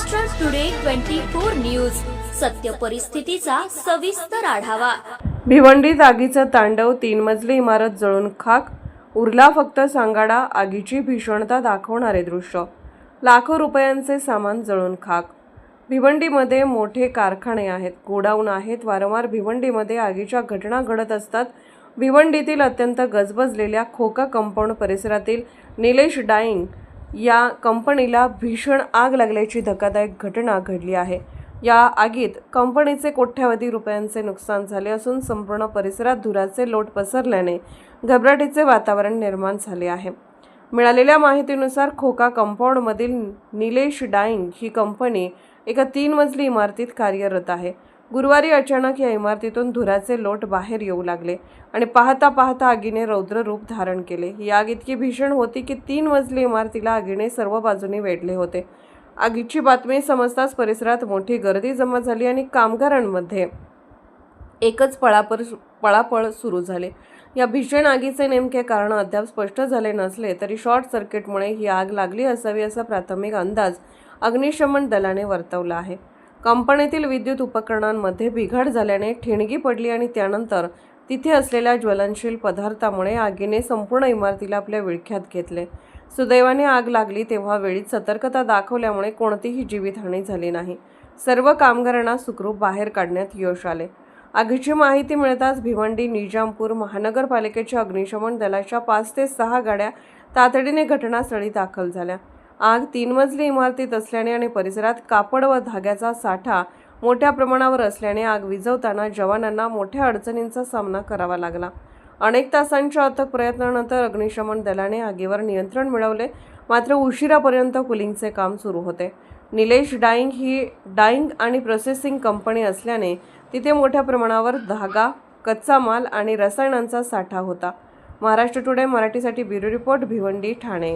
Maharashtra today 24 news, सत्य परिस्थितीचा सविस्तर आढावा। भिवंडीत आगीचं तांडव, 3 मजली इमारत जळून खाक, उरला फक्त सांगाडा। आगीची भीषणता दाखवणारे दृश्य, लाखो रुपयांचे सामान जळून खाक। भिवंडीमध्ये मोठे कारखाने आहेत, गोडाऊन आहेत। वारंवार भिवंडीमध्ये आगीच्या घटना घडत असतात। भिवंडीतील अत्यंत गजबजलेल्या खोका कंपाऊंड परिसरातील निलेश डाईंग या कंपनीला भीषण आग लागल्याची धक्कादायक घटना घडली आहे। या आगीत कंपनीचे कोट्यावधी रुपयांचे नुकसान झाले असून संपूर्ण परिसरात धुराचे लोट पसरल्याने घबराटीचे वातावरण निर्माण झाले आहे। मिळालेल्या माहितीनुसार खोका कंपाऊंडमधील निलेश डाईंग ही कंपनी एका 3 मजली इमारतीत कार्यरत आहे। गुरुवारी अचानक या इमारतीतून धुराचे लोट बाहेर येऊ लागले आणि पाहता पाहता आगीने रौद्र रूप धारण केले। ही आग इतकी भीषण होती की 3 मजली इमारतीला आगीने सर्व बाजूने वेढले होते। आगीची बातमी समजताच परिसरात मोठी गर्दी जमा झाली आणि कामगारांमध्ये एकच पळापळ सुरू झाली। या भीषण आगीचे नेमके कारण अद्याप स्पष्ट झाले नसले तरी शॉर्ट सर्किटमुळे ही आग लागली असावी असा प्राथमिक अंदाज अग्निशमन दलाने वर्तवला आहे। कंपनीतील विद्युत उपकरणांमध्ये बिघाड झाल्याने ठिणगी पडली आणि त्यानंतर तिथे असलेल्या ज्वलनशील पदार्थामुळे आगीने संपूर्ण इमारतीला आपल्या विळख्यात घेतले। सुदैवाने आग लागली तेव्हा वेळीच सतर्कता दाखवल्यामुळे कोणतीही जीवितहानी झाली नाही। सर्व कामगारांना सुखरूप बाहेर काढण्यात यश आले। आगीची माहिती मिळताच भिवंडी निजामपूर महानगरपालिकेच्या अग्निशमन दलाच्या 5 ते 6 गाड्या तातडीने घटनास्थळी दाखल झाल्या। आग 3 मजली इमारतीत असल्याने आणि परिसरात कापड व धाग्याचा साठा मोठ्या प्रमाणावर असल्याने आग विझवताना जवानांना मोठ्या अडचणींचा सामना करावा लागला। अनेक तासांच्या अथक प्रयत्नानंतर अग्निशमन दलाने आगीवर नियंत्रण मिळवले, मात्र उशिरापर्यंत कुलिंगचे काम सुरू होते। निलेश डाईंग ही डाईंग आणि प्रोसेसिंग कंपनी असल्याने तिथे मोठ्या प्रमाणावर धागा, कच्चा माल आणि रसायनांचा साठा होता। महाराष्ट्र टुडे मराठीसाठी ब्युरो रिपोर्ट, भिवंडी, ठाणे।